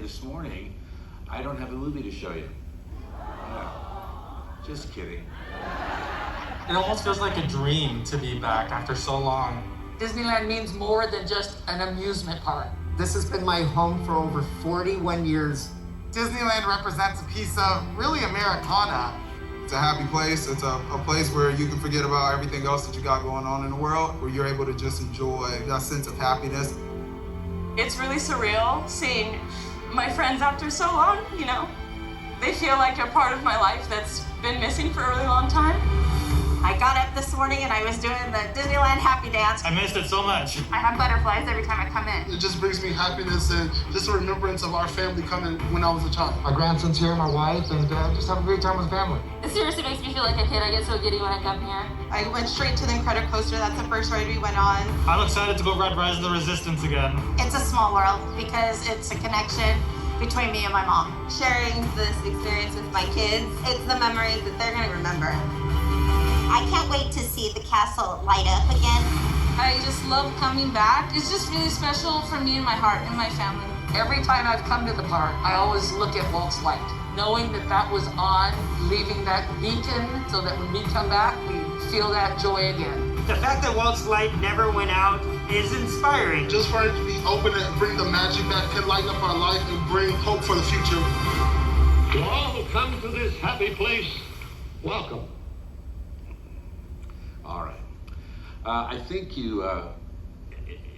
this morning, I don't have a movie to show you. Yeah, just kidding. It almost feels like a dream to be back after so long. Disneyland means more than just an amusement park. This has been my home for over 41 years. Disneyland represents a piece of, really, Americana. It's a happy place. It's a place where you can forget about everything else that you got going on in the world, where you're able to just enjoy that sense of happiness. It's really surreal seeing my friends after so long, you know? They feel like a part of my life that's been missing for a really long time. I got up this morning and I was doing the Disneyland Happy Dance. I missed it so much. I have butterflies every time I come in. It just brings me happiness and just a remembrance of our family coming when I was a child. My grandson's here, my wife, and just have a great time with family. It seriously makes me feel like a kid. I get so giddy when I come here. I went straight to the Incredicoaster. That's the first ride we went on. I'm excited to go ride Rise of the Resistance again. It's a small world because it's a connection between me and my mom. Sharing this experience with my kids, it's the memories that they're gonna remember. I can't wait to see the castle light up again. I just love coming back. It's just really special for me and my heart and my family. Every time I've come to the park, I always look at Walt's light, knowing that that was on, leaving that beacon so that when we come back, we feel that joy again. The fact that Walt's light never went out is inspiring. Just for it to be open and bring the magic that can lighten up our life and bring hope for the future. To all who come to this happy place, welcome. All right. I think you,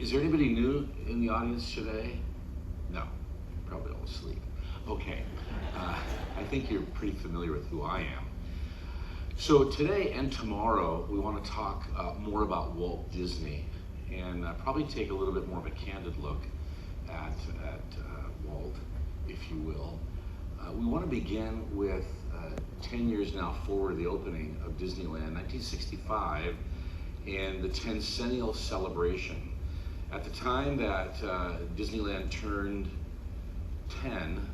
is there anybody new in the audience today? No, probably all asleep. Okay. I think you're pretty familiar with who I am. So today and tomorrow, we want to talk more about Walt Disney and probably take a little bit more of a candid look at Walt, if you will. We want to begin with 10 years now forward the opening of Disneyland, 1965, and the Tencennial celebration. At the time that Disneyland turned 10,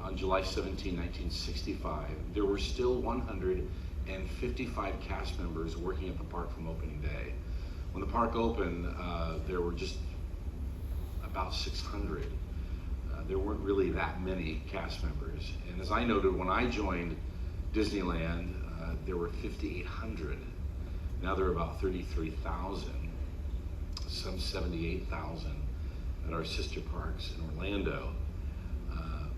on July 17, 1965, there were still 155 cast members working at the park from opening day. When the park opened, there were just about 600. There weren't really that many cast members. And as I noted, when I joined Disneyland, there were 5,800. Now there are about 33,000, some 78,000 at our sister parks in Orlando.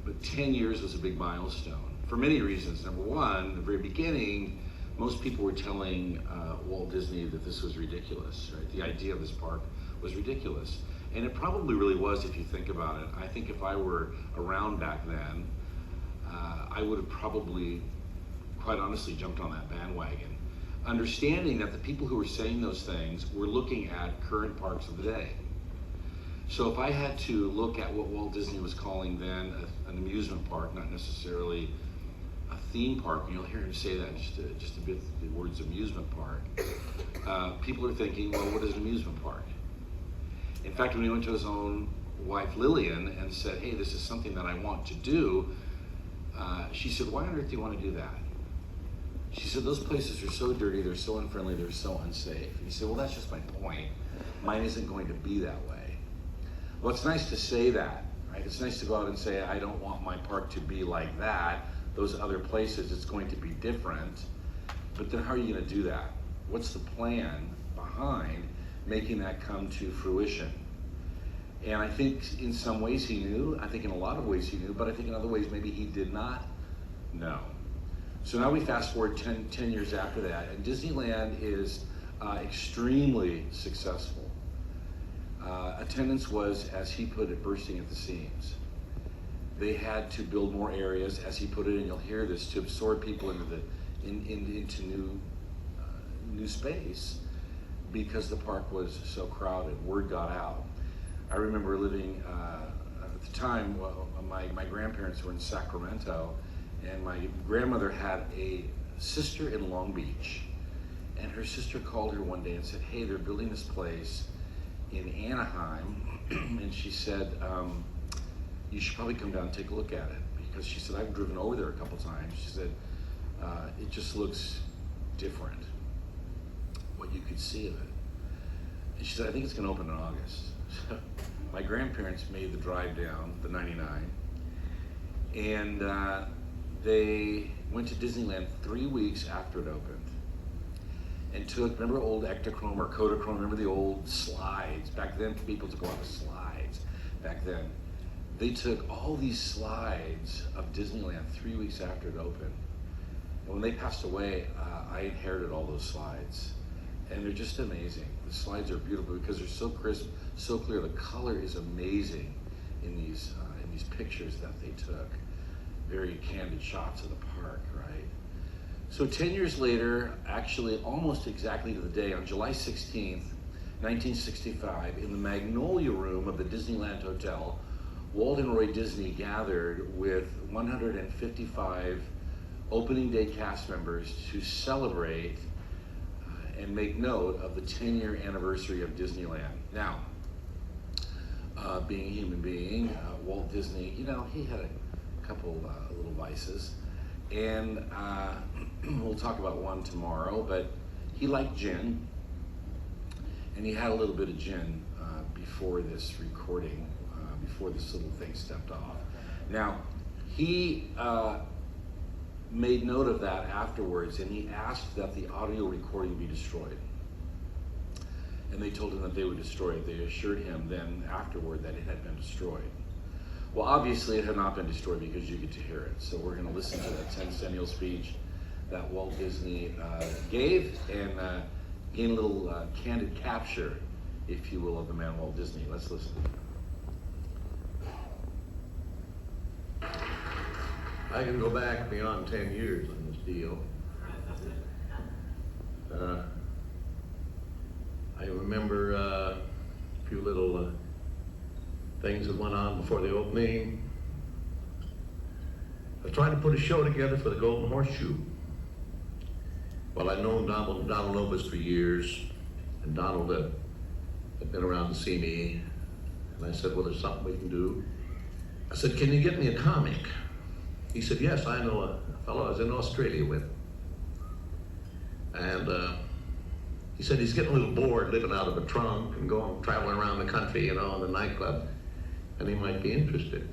But 10 years was a big milestone for many reasons. Number one, in the very beginning, most people were telling Walt Disney that this was ridiculous, right? The idea of this park was ridiculous. And it probably really was if you think about it. I think if I were around back then, I would have probably, quite honestly, jumped on that bandwagon, understanding that the people who were saying those things were looking at current parks of the day. So if I had to look at what Walt Disney was calling then an amusement park, not necessarily a theme park, and you'll hear him say that in just a bit, the words amusement park, people are thinking, well, what is an amusement park? In fact, when he went to his own wife Lillian and said, hey, this is something that I want to do, she said, why on earth do you want to do that? She said, those places are so dirty, they're so unfriendly, they're so unsafe. And he said, well, that's just my point. Mine isn't going to be that way. Well, it's nice to say that, right? It's nice to go out and say, I don't want my park to be like that. Those other places, it's going to be different. But then how are you going to do that? What's the plan behind making that come to fruition? And I think in some ways he knew, I think in a lot of ways he knew, but I think in other ways maybe he did not know. So now we fast forward 10 years after that, and Disneyland is extremely successful. Attendance was, as he put it, bursting at the seams. They had to build more areas, as he put it, and you'll hear this, to absorb people into new space, because the park was so crowded. Word got out. I remember living at the time. Well, my grandparents were in Sacramento, and my grandmother had a sister in Long Beach, and her sister called her one day and said, hey, they're building this place in Anaheim, and she said, you should probably come down and take a look at it, because she said, I've driven over there a couple times. She said, it just looks different, what you could see of it. And she said, I think it's going to open in August. my grandparents made the drive down, the 99, and they went to Disneyland 3 weeks after it opened and took, remember old Ektachrome or Kodachrome, remember the old slides? Back then, people took a lot of slides back then. They took all these slides of Disneyland 3 weeks after it opened. And when they passed away, I inherited all those slides. And they're just amazing. The slides are beautiful because they're so crisp, so clear. The color is amazing in these pictures that they took. Very candid shots of the park, right? So 10 years later, actually almost exactly to the day, on July 16th, 1965, in the Magnolia Room of the Disneyland Hotel, Walt and Roy Disney gathered with 155 opening day cast members to celebrate and make note of the 10-year anniversary of Disneyland. Now, being a human being, Walt Disney, you know, he had a couple little vices, and we'll talk about one tomorrow, but he liked gin, and he had a little bit of gin before this recording, before this little thing stepped off. Now, he made note of that afterwards, and he asked that the audio recording be destroyed. And they told him that they would destroy it. They assured him then afterward that it had been destroyed. Well, obviously it had not been destroyed because you get to hear it. So we're going to listen to that centennial speech that Walt Disney gave and gain a little candid capture, if you will, of the man Walt Disney. Let's listen. I can go back beyond 10 years on this deal. I remember a few little things that went on before the opening. I was trying to put a show together for the Golden Horseshoe. Well, I'd known Donald Lopez for years, and Donald had been around to see me, and I said, well, there's something we can do. I said, can you get me a comic? He said, yes, I know a fellow I was in Australia with. And he said he's getting a little bored living out of a trunk and traveling around the country, you know, in the nightclub, and he might be interested.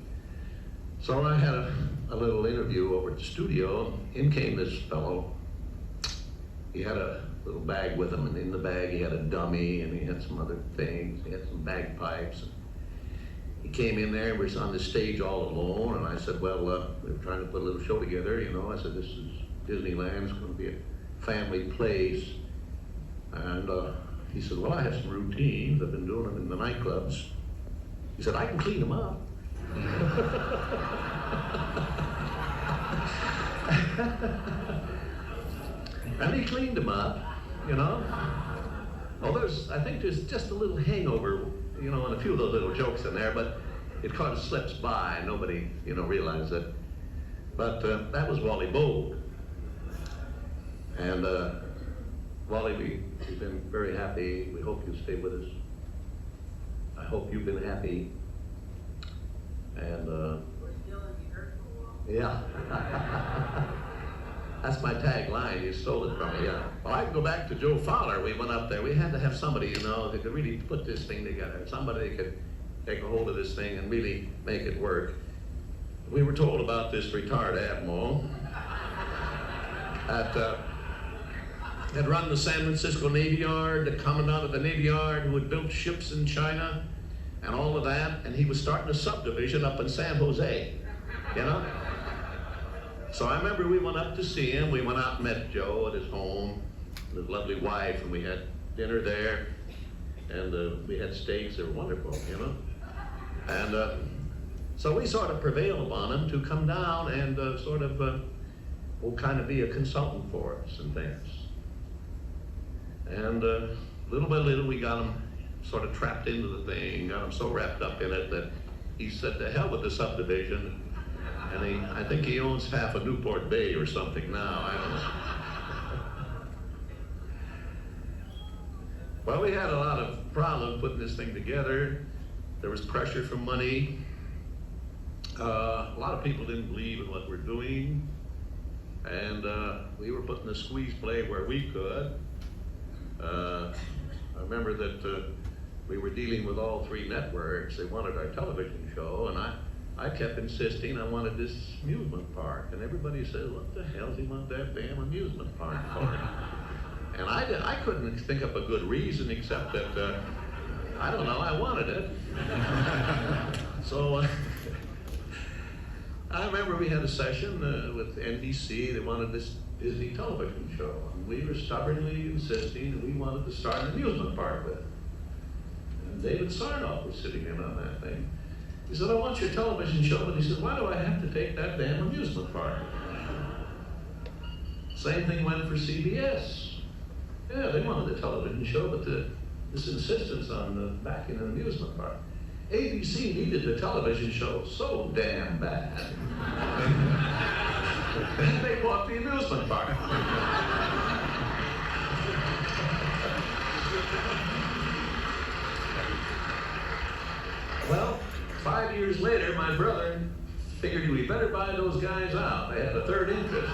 So I had a little interview over at the studio. In came this fellow. He had a little bag with him, and in the bag he had a dummy, and he had some other things. He had some bagpipes. He came in there, we was on the stage all alone, and I said, well, we're trying to put a little show together, you know. I said, this is Disneyland, it's going to be a family place. And he said, well, I have some routines, I've been doing them in the nightclubs. He said, I can clean them up. And he cleaned them up, you know. Well, I think there's just a little hangover, you know, and a few of those little jokes in there, but it kind of slips by. Nobody, you know, realized it. But that was Wally Bold. And Wally, we've been very happy. We hope you stay with us. I hope you've been happy. And we're still in the earth for a while. Yeah. That's my tagline. You stole it from me. Yeah. Well, I can go back to Joe Fowler. We went up there. We had to have somebody, you know, that could really put this thing together. Somebody that could take a hold of this thing and really make it work. We were told about this retired admiral that had run the San Francisco Navy Yard, the commandant of the Navy Yard, who had built ships in China and all of that, and he was starting a subdivision up in San Jose, you know? So I remember we went up to see him. We went out and met Joe at his home, his lovely wife, and we had dinner there, and we had steaks. They were wonderful, you know? And so we sort of prevailed upon him to come down and sort of kind of be a consultant for us and things. And little by little, we got him sort of trapped into the thing, got him so wrapped up in it that he said, to hell with the subdivision. And I think he owns half of Newport Bay or something now, I don't know. Well, we had a lot of problems putting this thing together. There was pressure for money. A lot of people didn't believe in what we're doing. And we were putting the squeeze play where we could. I remember that we were dealing with all 3 networks. They wanted our television show, and I kept insisting I wanted this amusement park. And everybody said, what the hell does he want that damn amusement park for? And I couldn't think up a good reason except that, I don't know, I wanted it. So I remember we had a session with NBC. They wanted this Disney television show. And we were stubbornly insisting that we wanted to start an amusement park with it. And David Sarnoff was sitting in on that thing. He said, I want your television show, but he said, why do I have to take that damn amusement park? Same thing went for CBS. Yeah, they wanted a television show, but this insistence on backing an amusement park. ABC needed the television show so damn bad. And they bought the amusement park. Well, 5 years later, my brother figured we better buy those guys out. They had a third interest.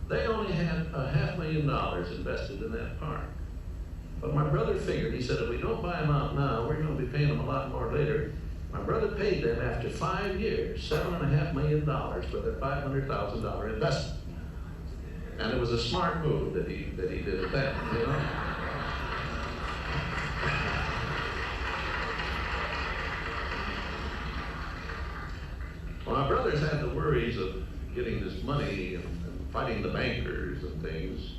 They only had $500,000 invested in that park. But my brother figured, he said, if we don't buy them out now, we're going to be paying them a lot more later. My brother paid them after 5 years, $7.5 million for their $500,000 investment. And it was a smart move that he did at that, you know? Well, my brothers had the worries of getting this money and fighting the bankers and things.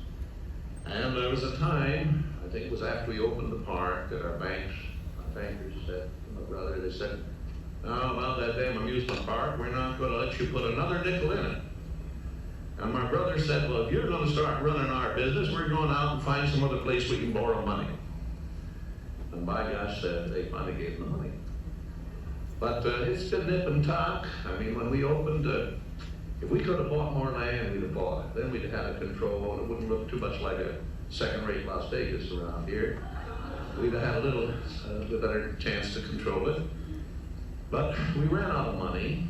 And there was a time, I think it was after we opened the park, that our bankers said to my brother, they said, no, about that damn amusement park, we're not going to let you put another nickel in it. And my brother said, well, if you're going to start running our business, we're going out and find some other place we can borrow money. And by gosh, they finally gave him the money. But it's been nip and tuck. I mean, when we opened, if we could have bought more land, we'd have bought it. Then we'd have had it control, and it wouldn't look too much like a second-rate Las Vegas around here. We'd have had a little better chance to control it. But we ran out of money.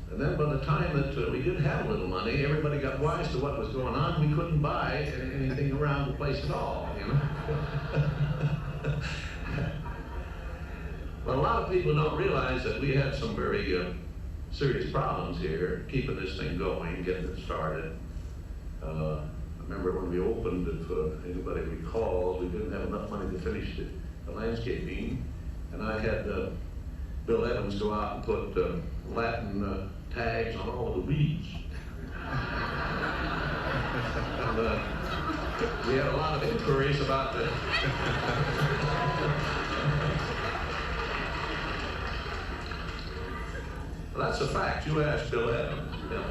And then by the time that we did have a little money, everybody got wise to what was going on. We couldn't buy anything around the place at all, you know? But a lot of people don't realize that we had some very serious problems here, keeping this thing going, getting it started. I remember when we opened, if anybody recalls, we didn't have enough money to finish the landscaping. And I had Bill Evans go out and put Latin tags on all of the weeds. And we had a lot of inquiries about the Well, that's a fact. You asked Bill Evans. You know.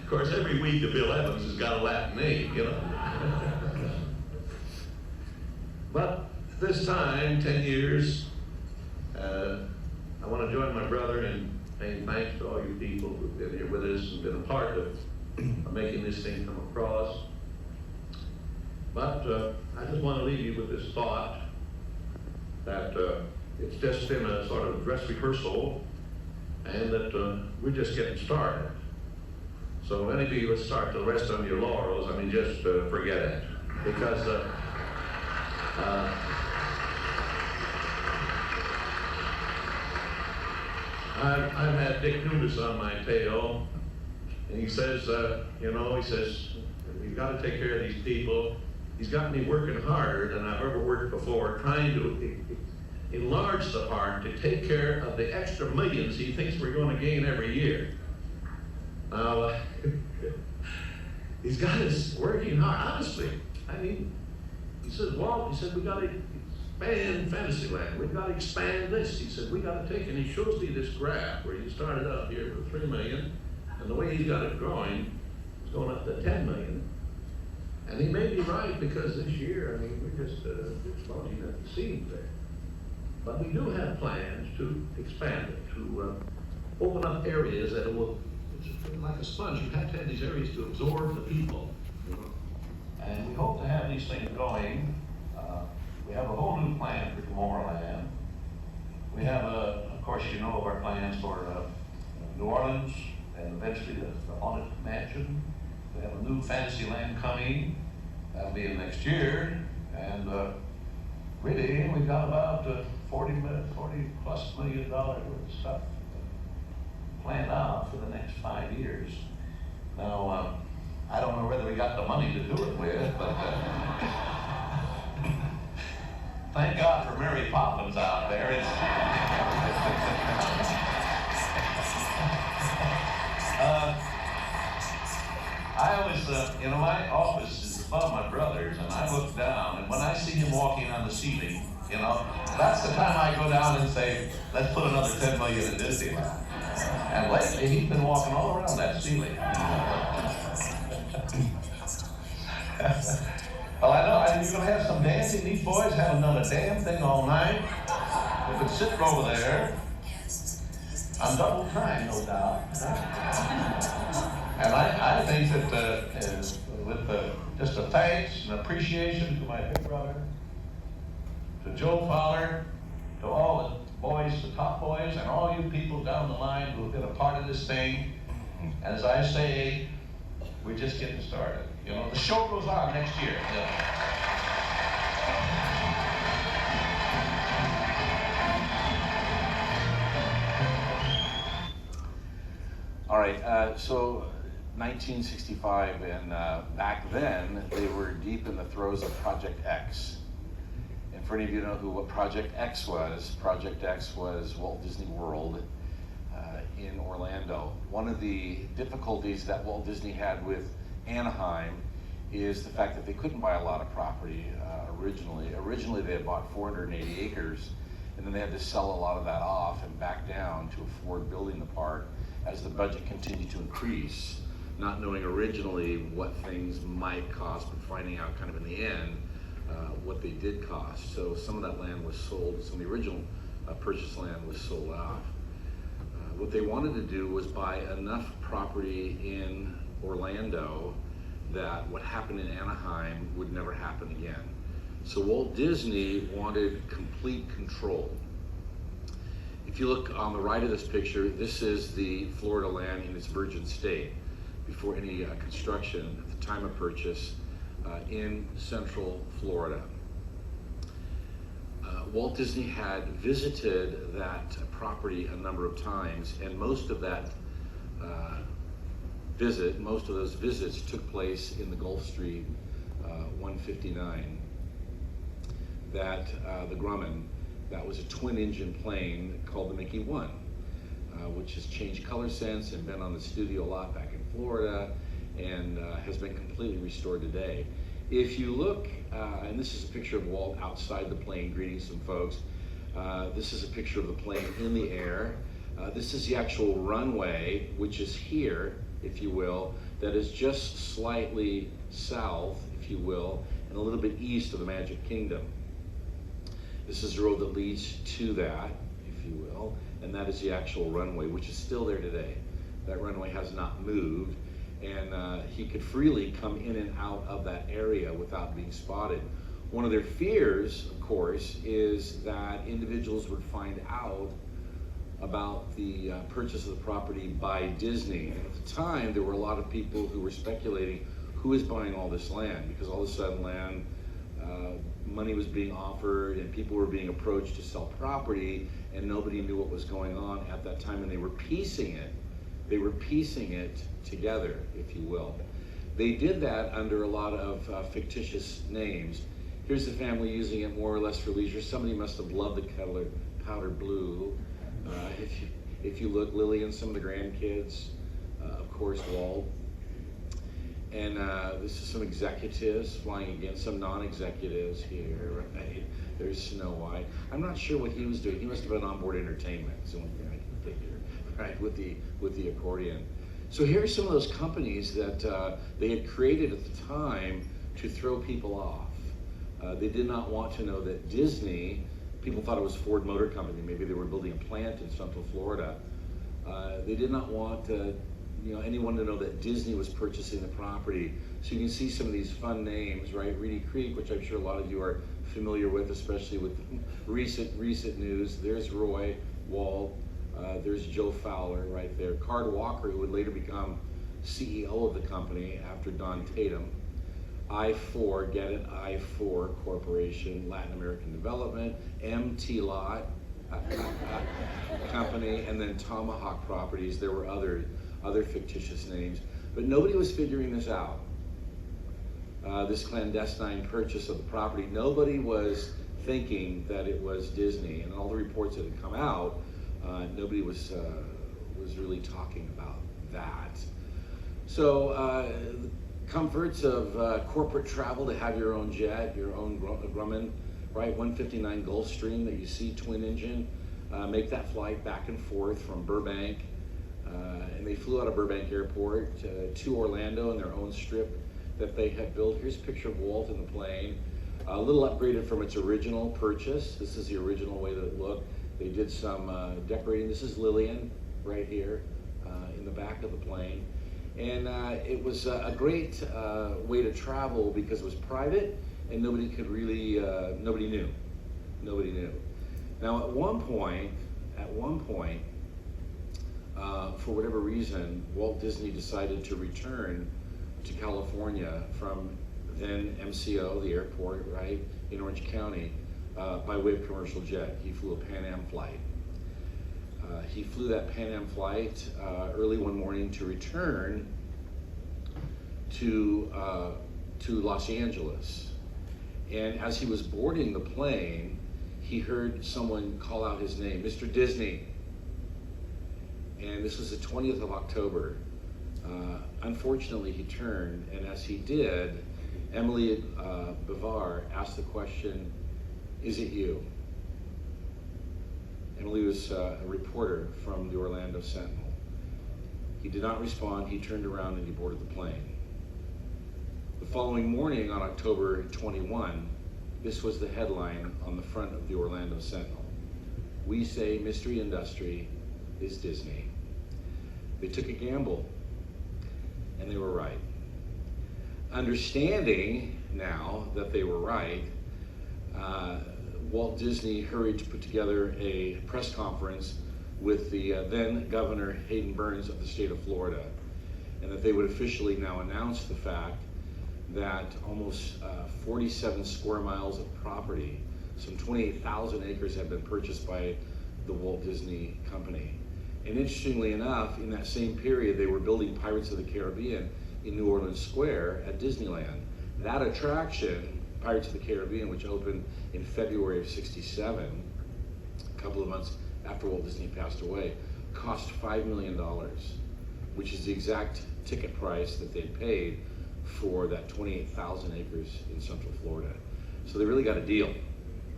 Of course, every weed to Bill Evans has got a Latin name, you know. But this time, 10 years, I want to join my brother in paying thanks to all you people who've been here with us and been a part of making this thing come across. But I just want to leave you with this thought that it's just been a sort of dress rehearsal, and that we're just getting started. So any of you that start to rest on your laurels, I mean, just forget it. Because I've had Dick Nunes on my tail, and he says, we've got to take care of these people. He's got me working harder than I've ever worked before, trying to enlarge the park to take care of the extra millions he thinks we're going to gain every year. Now, he's got us working hard, honestly. I mean, he says, Walt, he said, we got to expand Fantasyland. We've got to expand this. He said, we got to take, and he shows me this graph where he started out here with 3 million, and the way he's got it growing, it's going up to 10 million. And he may be right, because this year, I mean, we're just exploding at the seams there. But we do have plans to expand it, to open up areas that will, it's like a sponge. You have to have these areas to absorb the people. You know? And we hope to have these things going. We have a whole new plan for Tomorrowland. We have, of course, you know of our plans for New Orleans, and eventually the Haunted Mansion. We have a new Fantasyland coming. That'll be in next year. And really, we've got about $40+ million worth of stuff planned out for the next 5 years. Now, I don't know whether we got the money to do it with, but thank God for Mary Poppins out there. I always, my office is above my brother's, and I look down, and when I see him walking on the ceiling, that's the time I go down and say, let's put another $10 million in Disneyland. And lately, he's been walking all around that ceiling. Well, I know you're going to have some dancing. These boys haven't done a damn thing all night. They've been sitting over there on double time, no doubt. And I think that with just a thanks and appreciation to my big brother, to Joe Fowler, to all the boys, the top boys, and all you people down the line who have been a part of this thing. And as I say, we're just getting started. The show goes on next year. All right, so 1965, and back then, they were deep in the throes of Project X. And for any of you who know what Project X was Walt Disney World in Orlando. One of the difficulties that Walt Disney had with Anaheim is the fact that they couldn't buy a lot of property originally. Originally, they had bought 480 acres, and then they had to sell a lot of that off and back down to afford building the park as the budget continued to increase, not knowing originally what things might cost, but finding out kind of in the end what they did cost. So some of that land was sold, some of the original purchase land was sold off. What they wanted to do was buy enough property in Orlando that what happened in Anaheim would never happen again. So Walt Disney wanted complete control. If you look on the right of this picture, this is the Florida land in its virgin state before any construction at the time of purchase in Central Florida. Walt Disney had visited that property a number of times, and most of those visits took place in the Gulfstream 159. The Grumman, that was a twin-engine plane called the Mickey 1, which has changed color since and been on the studio a lot back in Florida, and has been completely restored today. If you look, and this is a picture of Walt outside the plane greeting some folks. This is a picture of the plane in the air. This is the actual runway, which is here, if you will, that is just slightly south, if you will, and a little bit east of the Magic Kingdom. This is the road that leads to that, if you will, and that is the actual runway, which is still there today. That runway has not moved, and he could freely come in and out of that area without being spotted. One of their fears, of course, is that individuals would find out about the purchase of the property by Disney. And at the time, there were a lot of people who were speculating who is buying all this land, because all of a sudden money was being offered and people were being approached to sell property, and nobody knew what was going on at that time, and they were piecing it together, if you will. They did that under a lot of fictitious names. Here's the family using it more or less for leisure. Somebody must have loved the color powder blue. If you look, Lily and some of the grandkids, of course, Walt. And this is some executives flying against some non-executives here, right? There's Snow White. I'm not sure what he was doing. He must have been onboard entertainment, is the only thing I can figure, right, with the accordion. So here's some of those companies that they had created at the time to throw people off. They did not want to know that Disney, people thought it was Ford Motor Company, maybe they were building a plant in Central Florida. They did not want anyone to know that Disney was purchasing the property. So you can see some of these fun names, right? Reedy Creek, which I'm sure a lot of you are familiar with, especially with recent news. There's Roy, Walt, there's Joe Fowler right there. Card Walker, who would later become CEO of the company after Don Tatum. I4, get it, I4 Corporation, Latin American Development, MT Lot Company, and then Tomahawk Properties. There were other fictitious names, but nobody was figuring this out. This clandestine purchase of the property, nobody was thinking that it was Disney, and all the reports that had come out, nobody was really talking about that. So comforts of corporate travel, to have your own jet, your own Grumman, right? 159 Gulfstream that you see, twin engine, make that flight back and forth from Burbank, and they flew out of Burbank Airport to Orlando in their own strip that they had built. Here's a picture of Walt in the plane, a little upgraded from its original purchase. This is the original way that it looked. They did some decorating. This is Lillian right here in the back of the plane. And it was a great way to travel because it was private and nobody could really, nobody knew. Now at one point, for whatever reason, Walt Disney decided to return to California from then MCO, the airport, right, in Orange County, by way of commercial jet. He flew a Pan Am flight. He flew that Pan Am flight early one morning to return to Los Angeles. And as he was boarding the plane, he heard someone call out his name, Mr. Disney. And this was the 20th of October. Unfortunately, he turned, and as he did, Emily Bavar asked the question, "Is it you?" Emily was a reporter from the Orlando Sentinel. He did not respond. He turned around and he boarded the plane. The following morning, on October 21, this was the headline on the front of the Orlando Sentinel. "We say mystery industry is Disney." They took a gamble, and they were right. Understanding now that they were right, Walt Disney hurried to put together a press conference with the then Governor Hayden Burns of the state of Florida, and that they would officially now announce the fact that almost 47 square miles of property, some 28,000 acres, had been purchased by the Walt Disney Company. And interestingly enough, in that same period, they were building Pirates of the Caribbean in New Orleans Square at Disneyland. That attraction, Pirates of the Caribbean, which opened in February of '67, a couple of months after Walt Disney passed away, cost $5 million, which is the exact ticket price that they paid for that 28,000 acres in Central Florida. So they really got a deal,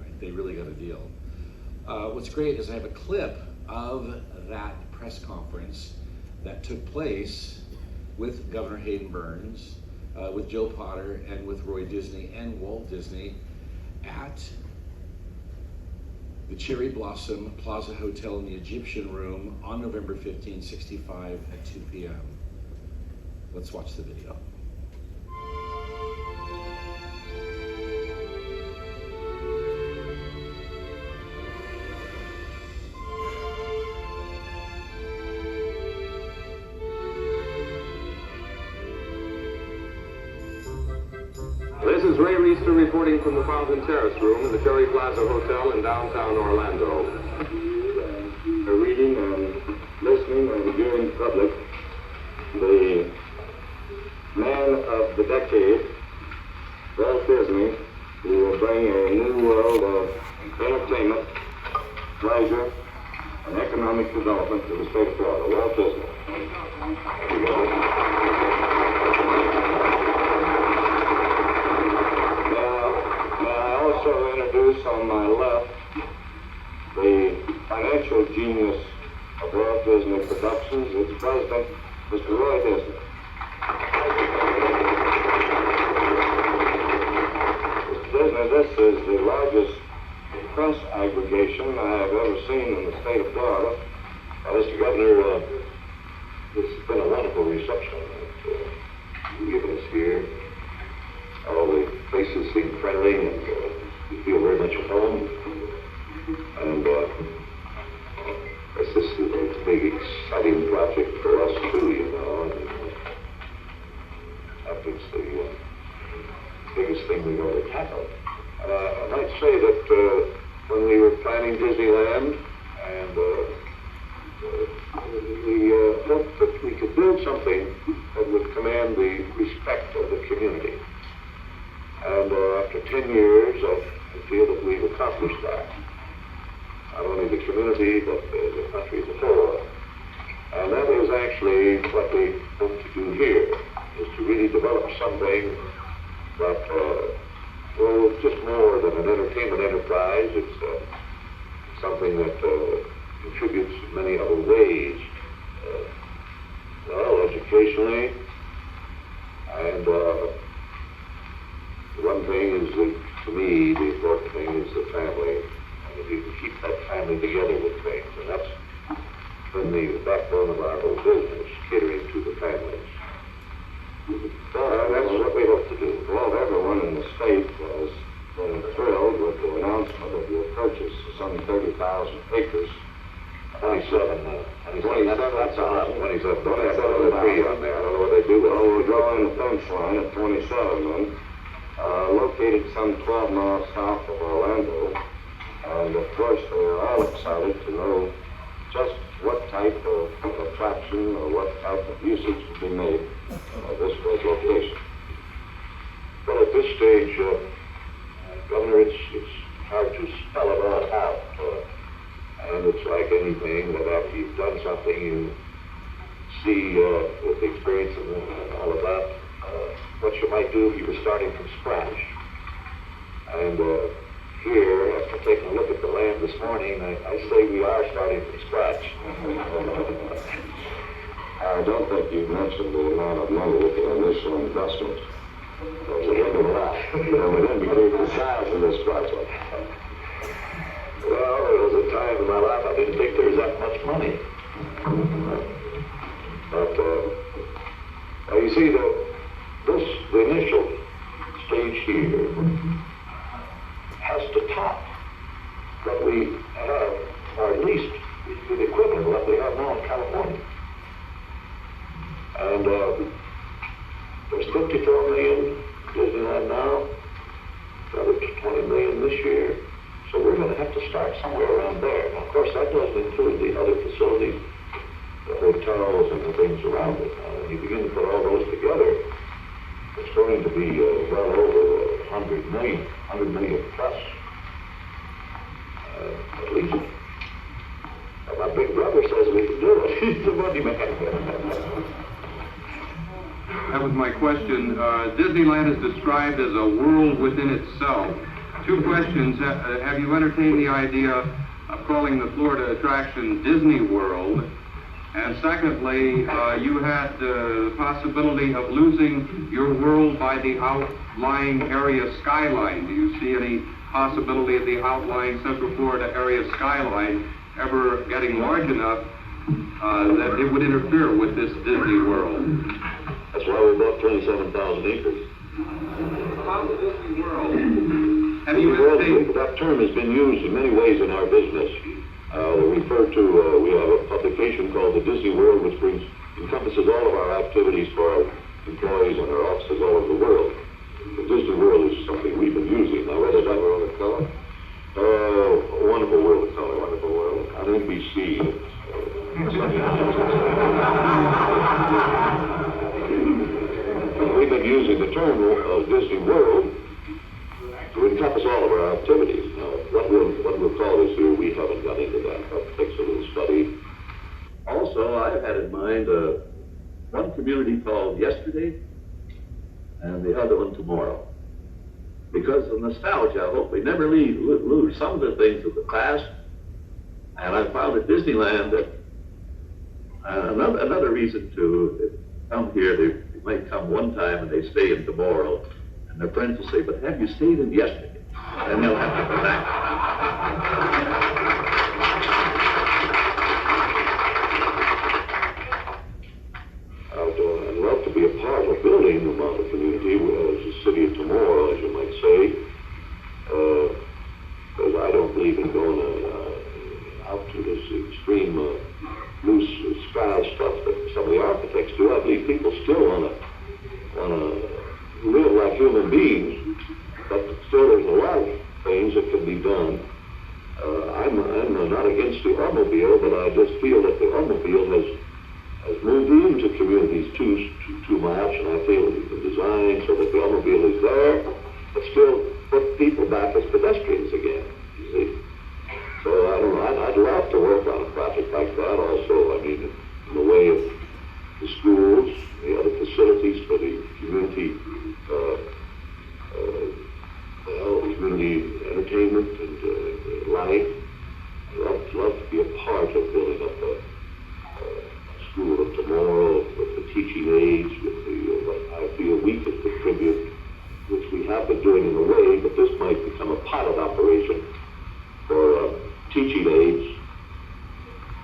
right? They really got a deal. What's great is I have a clip of that press conference that took place with Governor Hayden Burns, with Joe Potter, and with Roy Disney and Walt Disney at the Cherry Blossom Plaza Hotel in the Egyptian Room on November 15, '65 at 2 p.m. Let's watch the video. This is Ray Reister reporting from the Fountain Terrace Room in the Cherry Plaza Hotel in downtown Orlando. Reading and listening and viewing public, the man of the decade, Walt Disney, who will bring a new world of entertainment, pleasure, and economic development to the state of Florida. Walt Disney. Also introduce on my left the financial genius of Walt Disney Productions, its president, Mr. Roy Disney. Mr. Disney, this is the largest press aggregation I have ever seen in the state of Florida. Mr. Governor, this has been a wonderful reception that you've given us here. All the faces seem friendly and we feel very much at home. And this is a big, exciting project for us too, you know. And I think it's the biggest thing we're going to tackle. I might say that when we were planning Disneyland, and we hoped that we could build something that would command the respect of the community. And after 10 years, I feel that we've accomplished that. Not only the community, but the country as a whole. And that is actually what we hope to do here, is to really develop something that, well, just more than an entertainment enterprise. It's something that contributes in many other ways. Well, educationally, and one thing is that, to me, the important thing is the family. And if you can keep that family together with things, and that's been the backbone of our whole business, catering to the families. That's what we hope to do. Well, everyone in the state has been thrilled with the announcement of your purchase of some 30,000 acres. 27, that's a lot. 27, don't have that tree on there. I don't know what they do with it. Well, we're drawing the fence line at 27 then, located some 12 miles south of Orlando. And of course, they're all excited to know just what type of attraction or what type of usage will be made of this great location. Well, at this stage, Governor, it's hard to spell it all out. And it's like anything that after you've done something, you see with the experience and all of that, what you might do if you were starting from scratch. And here, after taking a look at the land this morning, I say we are starting from scratch. I don't think you mentioned the amount of money with the initial investment. That's a heck of a lot. And we indicate the size of this project. Well, there was a time in my life I didn't think there was that much money. But you see, the initial stage here has to top what we have, or at least the equivalent of what we have now in California. And there's 54 million Disneyland now, another 20 million this year. So we're going to have to start somewhere around there. Now, of course, that doesn't include the other facilities, the hotels and the things around it. When you begin to put all those together, it's going to be well over 100 million plus. At least. My big brother says we can do it. He's the money man. That was my question. Disneyland is described as a world within itself. Two questions. Have you entertained the idea of calling the Florida attraction Disney World? And secondly, you had the possibility of losing your world by the outlying area skyline. Do you see any possibility of the outlying Central Florida area skyline ever getting large enough that it would interfere with this Disney World? That's why we bought 27,000 acres. About the Disney World. Have you entertained? That term has been used in many ways in our business. We refer to, we have a publication called the Disney World, which encompasses all of our activities for our employees and our offices all over the world. The Disney World is something we've been using. Now, whether that world of color? A wonderful world of color, wonderful world. On NBC. We've been using the term Disney World to encompass all of our activities. Now, what we'll call this here, we haven't got into that. That takes a little study. Also, I've had in mind one community called Yesterday and the other one Tomorrow. Because of nostalgia, I hope we never lose some of the things of the past. And I found at Disneyland that another reason to come here, they might come one time and they stay in Tomorrow. And their friends will say, but have you stayed in Yesterday? And they'll have to come back. I'd love to be a part of building the mountain community as a city of tomorrow, as you might say. Because I don't believe in going out to this extreme blue sky stuff that some of the architects do. I believe people still want to live like human beings activities too much, and I feel we can design so that the automobile is there, but still put people back as pedestrians again, you see. So I don't know, I'd love to work on a project like that also. I mean, in the way of the schools, the other facilities for the community, community entertainment and life. I'd love to be a part of building up a school of tomorrow with the teaching aids, with the what I feel we could contribute, which we have been doing in a way, but this might become a pilot operation for teaching aids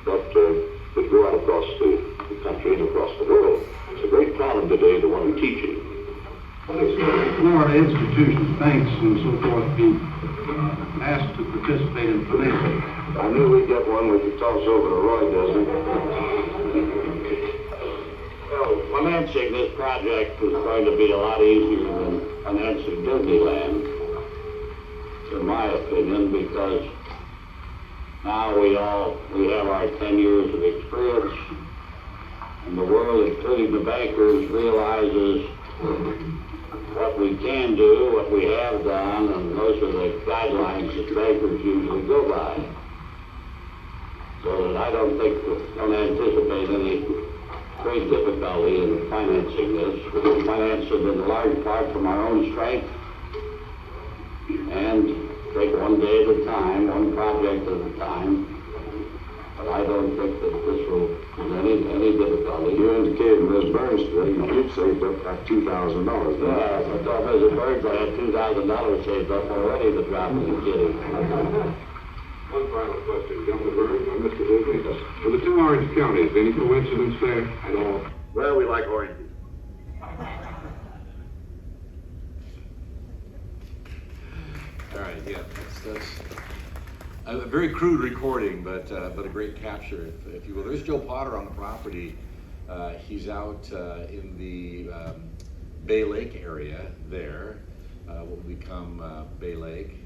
that could go out across the country and across the world. It's a great problem today, the one teaching. Florida institutions, banks, and so forth be asked to participate in financing. I knew we'd get one we could toss over to Roy, doesn't it? Well, financing this project is going to be a lot easier than financing Disneyland, in my opinion, because now we have our 10 years of experience, and the world, including the bankers, realizes what we can do, what we have done, and those are the guidelines that bankers usually go by. So that I don't anticipate any great difficulty in financing this. We'll finance it in large part from our own strength and take one day at a time, one project at a time. But I don't think that this will cause any difficulty. You indicated Ms. Burns today, you've saved up like $2,000. Yeah, I told Mrs. Burns I had $2,000 saved up already to drop in the kitty. One final question, Governor Burns, or Mr. Disney. For the two orange counties, any coincidence there at all? Well, we like oranges. All right, yeah, that's a very crude recording, but a great capture, if you will. There's Joe Potter on the property. He's out in the Bay Lake area there, what will become Bay Lake,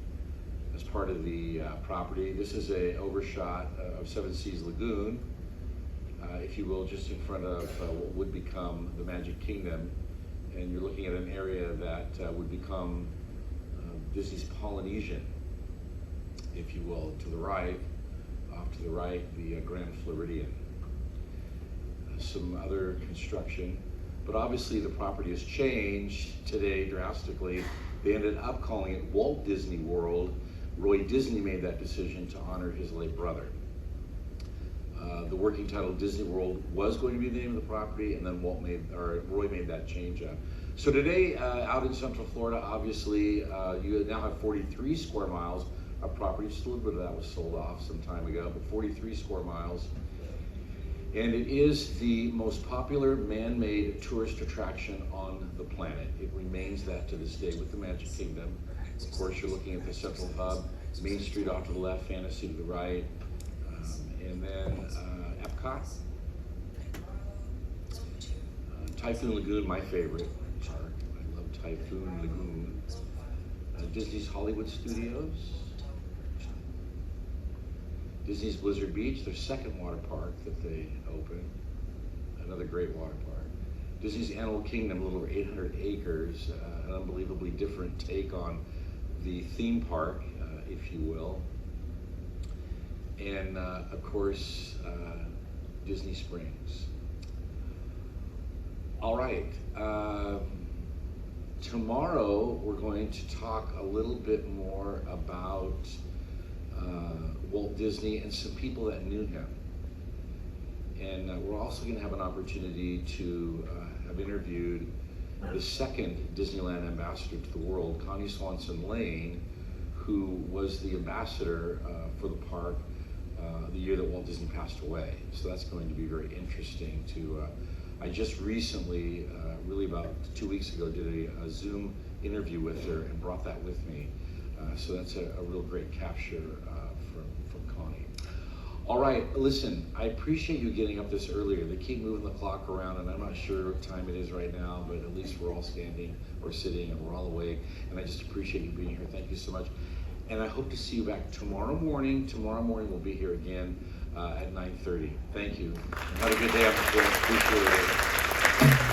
as part of the property. This is a overshot of Seven Seas Lagoon, if you will, just in front of what would become the Magic Kingdom. And you're looking at an area that would become Disney's Polynesian, if you will, to the right, off to the right, the Grand Floridian. Some other construction, but obviously the property has changed today drastically. They ended up calling it Walt Disney World. Roy Disney made that decision to honor his late brother. The working title Disney World was going to be the name of the property, and then Roy made that change up. So today, out in Central Florida, obviously, you now have 43 square miles of property. Just a little bit of that was sold off some time ago, but 43 square miles. And it is the most popular man-made tourist attraction on the planet. It remains that to this day with the Magic Kingdom. Of course, you're looking at the central hub, Main Street off to the left, Fantasy to the right, and then Epcot. Typhoon Lagoon, my favorite park. I love Typhoon Lagoon. Disney's Hollywood Studios. Disney's Blizzard Beach, their second water park that they opened. Another great water park. Disney's Animal Kingdom, a little over 800 acres. An unbelievably different take on the theme park, if you will. And of course, Disney Springs. All right, tomorrow we're going to talk a little bit more about Walt Disney and some people that knew him. And we're also going to have an opportunity to have interviewed the second Disneyland ambassador to the world, Connie Swanson Lane, who was the ambassador for the park the year that Walt Disney passed away. So that's going to be very interesting to, I just recently, really about 2 weeks ago, did a Zoom interview with her and brought that with me. So that's a real great capture from Connie. All right, listen, I appreciate you getting up this earlier. They keep moving the clock around, and I'm not sure what time it is right now, but at least we're all standing or sitting and we're all awake. And I just appreciate you being here. Thank you so much. And I hope to see you back tomorrow morning. Tomorrow morning we'll be here again at 9:30. Thank you. And have a good day up there. Appreciate it. Thank you.